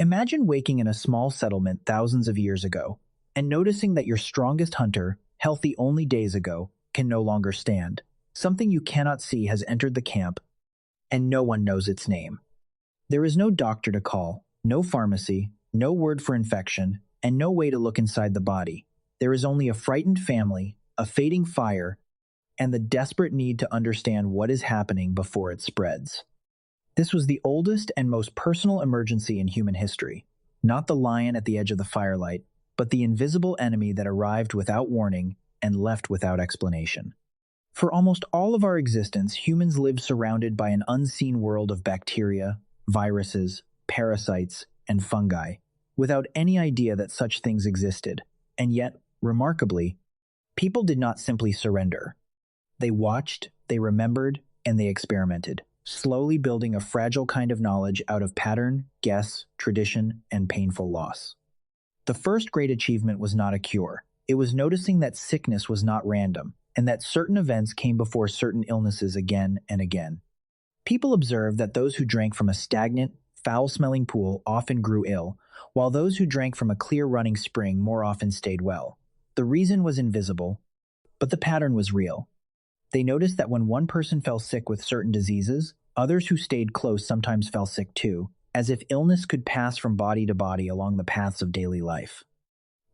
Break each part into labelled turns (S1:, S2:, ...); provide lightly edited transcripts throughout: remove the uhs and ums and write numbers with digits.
S1: Imagine waking in a small settlement thousands of years ago and noticing that your strongest hunter, healthy only days ago, can no longer stand. Something you cannot see has entered the camp, and no one knows its name. There is no doctor to call, no pharmacy, no word for infection, and no way to look inside the body. There is only a frightened family, a fading fire, and the desperate need to understand what is happening before it spreads. This was the oldest and most personal emergency in human history, not the lion at the edge of the firelight, but the invisible enemy that arrived without warning and left without explanation. For almost all of our existence, humans lived surrounded by an unseen world of bacteria, viruses, parasites, and fungi, without any idea that such things existed. And yet, remarkably, people did not simply surrender. They watched, they remembered, and they experimented, slowly building a fragile kind of knowledge out of pattern, guess, tradition, and painful loss. The first great achievement was not a cure. It was noticing that sickness was not random, and that certain events came before certain illnesses again and again. People observed that those who drank from a stagnant, foul-smelling pool often grew ill, while those who drank from a clear running spring more often stayed well. The reason was invisible, but the pattern was real. They noticed that when one person fell sick with certain diseases, others who stayed close sometimes fell sick too, as if illness could pass from body to body along the paths of daily life.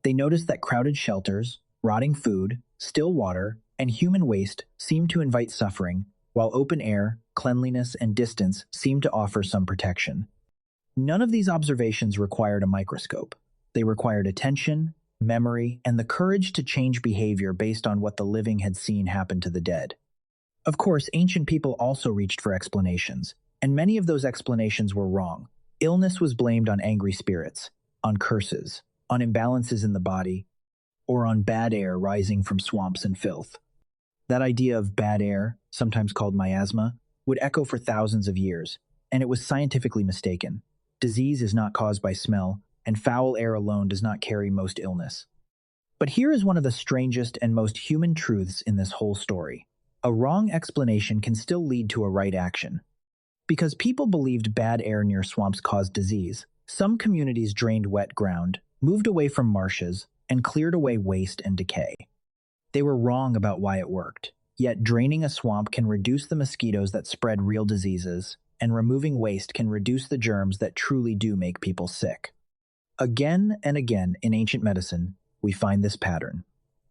S1: They noticed that crowded shelters, rotting food, still water, and human waste seemed to invite suffering, while open air, cleanliness, and distance seemed to offer some protection. None of these observations required a microscope. They required attention, memory, and the courage to change behavior based on what the living had seen happen to the dead. Of course, ancient people also reached for explanations, and many of those explanations were wrong. Illness was blamed on angry spirits, on curses, on imbalances in the body, or on bad air rising from swamps and filth. That idea of bad air, sometimes called miasma, would echo for thousands of years, and it was scientifically mistaken. Disease is not caused by smell, and foul air alone does not carry most illness. But here is one of the strangest and most human truths in this whole story. A wrong explanation can still lead to a right action. Because people believed bad air near swamps caused disease, some communities drained wet ground, moved away from marshes, and cleared away waste and decay. They were wrong about why it worked, yet draining a swamp can reduce the mosquitoes that spread real diseases, and removing waste can reduce the germs that truly do make people sick. Again and again in ancient medicine, we find this pattern.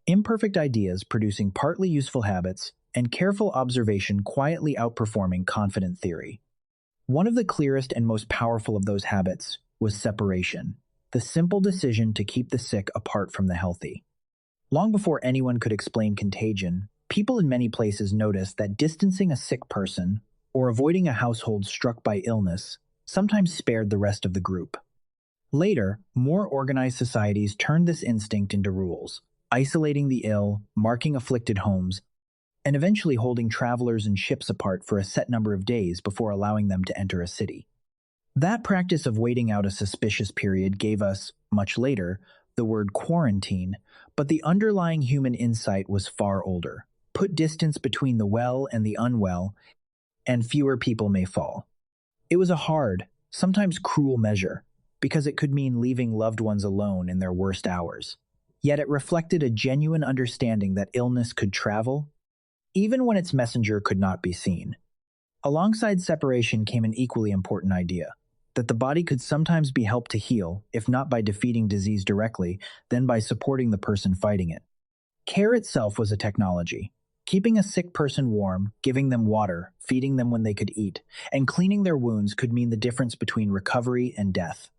S1: Imperfect ideas producing partly useful habits, and careful observation quietly outperforming confident theory. One of the clearest and most powerful of those habits was separation, the simple decision to keep the sick apart from the healthy. Long before anyone could explain contagion, people in many places noticed that distancing a sick person or avoiding a household struck by illness sometimes spared the rest of the group. Later, more organized societies turned this instinct into rules, isolating the ill, marking afflicted homes, and eventually holding travelers and ships apart for a set number of days before allowing them to enter a city. That practice of waiting out a suspicious period gave us, much later, the word quarantine, but the underlying human insight was far older. Put distance between the well and the unwell, and fewer people may fall. It was a hard, sometimes cruel measure, because it could mean leaving loved ones alone in their worst hours. Yet it reflected a genuine understanding that illness could travel, even when its messenger could not be seen. Alongside separation came an equally important idea, that the body could sometimes be helped to heal, if not by defeating disease directly, then by supporting the person fighting it. Care itself was a technology. Keeping a sick person warm, giving them water, feeding them when they could eat, and cleaning their wounds could mean the difference between recovery and death.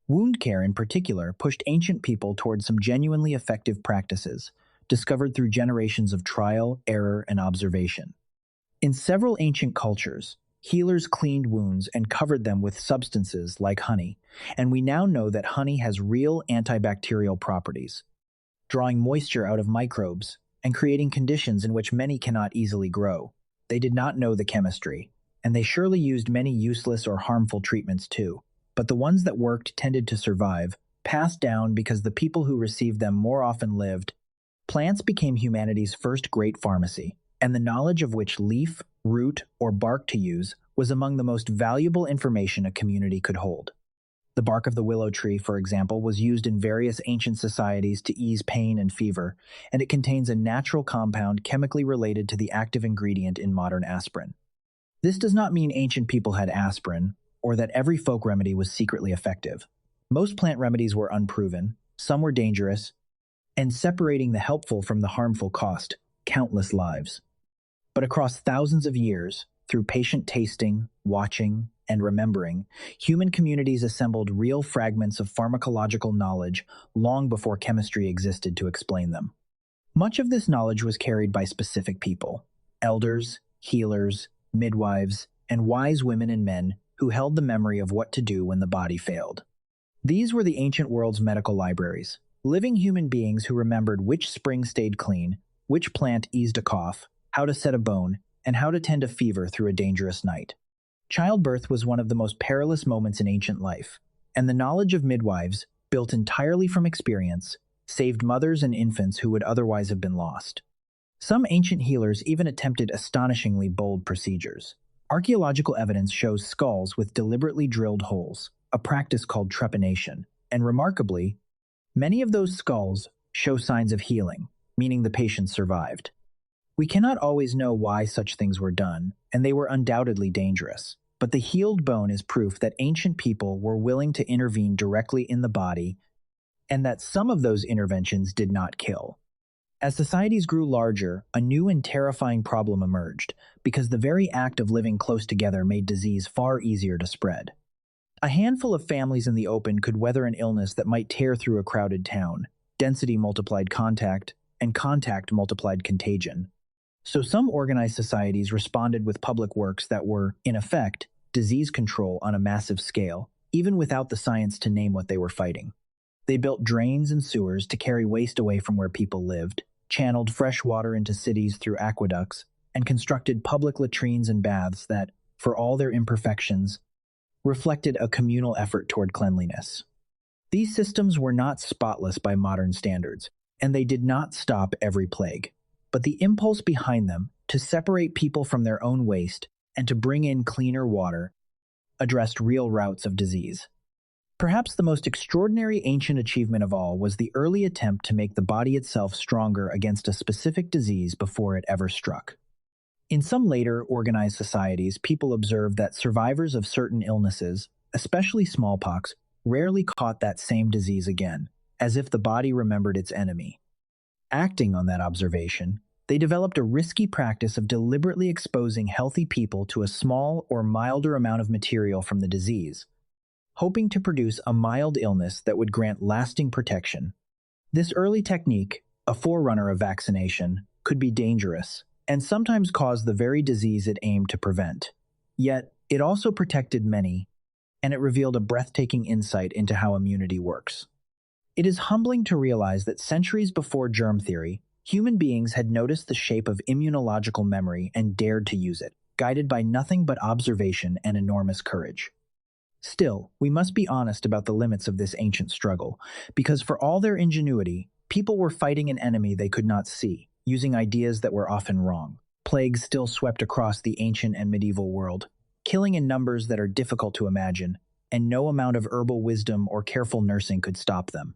S1: Wound care, in particular, pushed ancient people towards some genuinely effective practices, discovered through generations of trial, error, and observation. In several ancient cultures, healers cleaned wounds and covered them with substances like honey, and we now know that honey has real antibacterial properties, drawing moisture out of microbes and creating conditions in which many cannot easily grow. They did not know the chemistry, and they surely used many useless or harmful treatments too, but the ones that worked tended to survive, passed down because the people who received them more often lived. Plants became humanity's first great pharmacy, and the knowledge of which leaf, root, or bark to use was among the most valuable information a community could hold. The bark of the willow tree, for example, was used in various ancient societies to ease pain and fever, and it contains a natural compound chemically related to the active ingredient in modern aspirin. This does not mean ancient people had aspirin, or that every folk remedy was secretly effective. Most plant remedies were unproven, some were dangerous, and separating the helpful from the harmful cost countless lives. But across thousands of years, through patient tasting, watching, and remembering, human communities assembled real fragments of pharmacological knowledge long before chemistry existed to explain them. Much of this knowledge was carried by specific people: elders, healers, midwives, and wise women and men who held the memory of what to do when the body failed. These were the ancient world's medical libraries, living human beings who remembered which spring stayed clean, which plant eased a cough, how to set a bone, and how to tend a fever through a dangerous night. Childbirth was one of the most perilous moments in ancient life, and the knowledge of midwives, built entirely from experience, saved mothers and infants who would otherwise have been lost. Some ancient healers even attempted astonishingly bold procedures. Archaeological evidence shows skulls with deliberately drilled holes, a practice called trepanation, and remarkably, many of those skulls show signs of healing, meaning the patient survived. We cannot always know why such things were done, and they were undoubtedly dangerous. But the healed bone is proof that ancient people were willing to intervene directly in the body, and that some of those interventions did not kill. As societies grew larger, a new and terrifying problem emerged, because the very act of living close together made disease far easier to spread. A handful of families in the open could weather an illness that might tear through a crowded town. Density multiplied contact, and contact multiplied contagion. So some organized societies responded with public works that were, in effect, disease control on a massive scale, even without the science to name what they were fighting. They built drains and sewers to carry waste away from where people lived, channeled fresh water into cities through aqueducts, and constructed public latrines and baths that, for all their imperfections, reflected a communal effort toward cleanliness. These systems were not spotless by modern standards, and they did not stop every plague. But the impulse behind them, to separate people from their own waste and to bring in cleaner water, addressed real routes of disease. Perhaps the most extraordinary ancient achievement of all was the early attempt to make the body itself stronger against a specific disease before it ever struck. In some later organized societies, people observed that survivors of certain illnesses, especially smallpox, rarely caught that same disease again, as if the body remembered its enemy. Acting on that observation, they developed a risky practice of deliberately exposing healthy people to a small or milder amount of material from the disease, hoping to produce a mild illness that would grant lasting protection. This early technique, a forerunner of vaccination, could be dangerous and sometimes cause the very disease it aimed to prevent. Yet, it also protected many, and it revealed a breathtaking insight into how immunity works. It is humbling to realize that centuries before germ theory, human beings had noticed the shape of immunological memory and dared to use it, guided by nothing but observation and enormous courage. Still, we must be honest about the limits of this ancient struggle, because for all their ingenuity, people were fighting an enemy they could not see, using ideas that were often wrong. Plagues still swept across the ancient and medieval world, killing in numbers that are difficult to imagine, and no amount of herbal wisdom or careful nursing could stop them.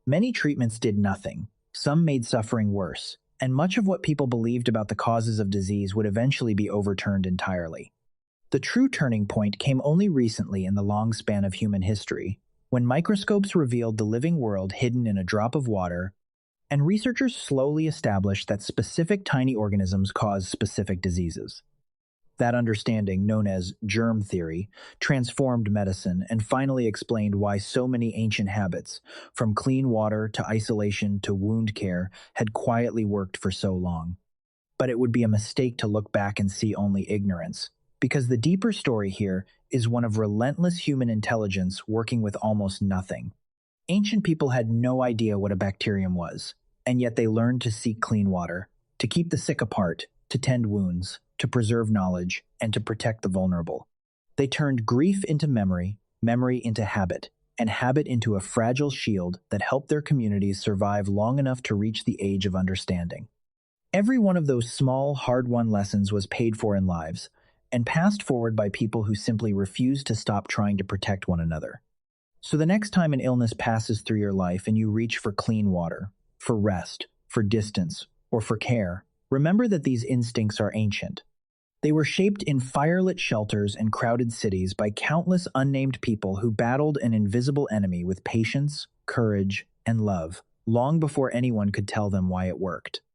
S1: Many treatments did nothing, some made suffering worse, and much of what people believed about the causes of disease would eventually be overturned entirely. The true turning point came only recently in the long span of human history, when microscopes revealed the living world hidden in a drop of water, and researchers slowly established that specific tiny organisms cause specific diseases. That understanding, known as germ theory, transformed medicine and finally explained why so many ancient habits, from clean water to isolation to wound care, had quietly worked for so long. But it would be a mistake to look back and see only ignorance, because the deeper story here is one of relentless human intelligence working with almost nothing. Ancient people had no idea what a bacterium was, and yet they learned to seek clean water, to keep the sick apart, to tend wounds, to preserve knowledge, and to protect the vulnerable. They turned grief into memory, memory into habit, and habit into a fragile shield that helped their communities survive long enough to reach the age of understanding. Every one of those small, hard-won lessons was paid for in lives, and passed forward by people who simply refused to stop trying to protect one another. So the next time an illness passes through your life and you reach for clean water, for rest, for distance, or for care, remember that these instincts are ancient. They were shaped in firelit shelters and crowded cities by countless unnamed people who battled an invisible enemy with patience, courage, and love, long before anyone could tell them why it worked.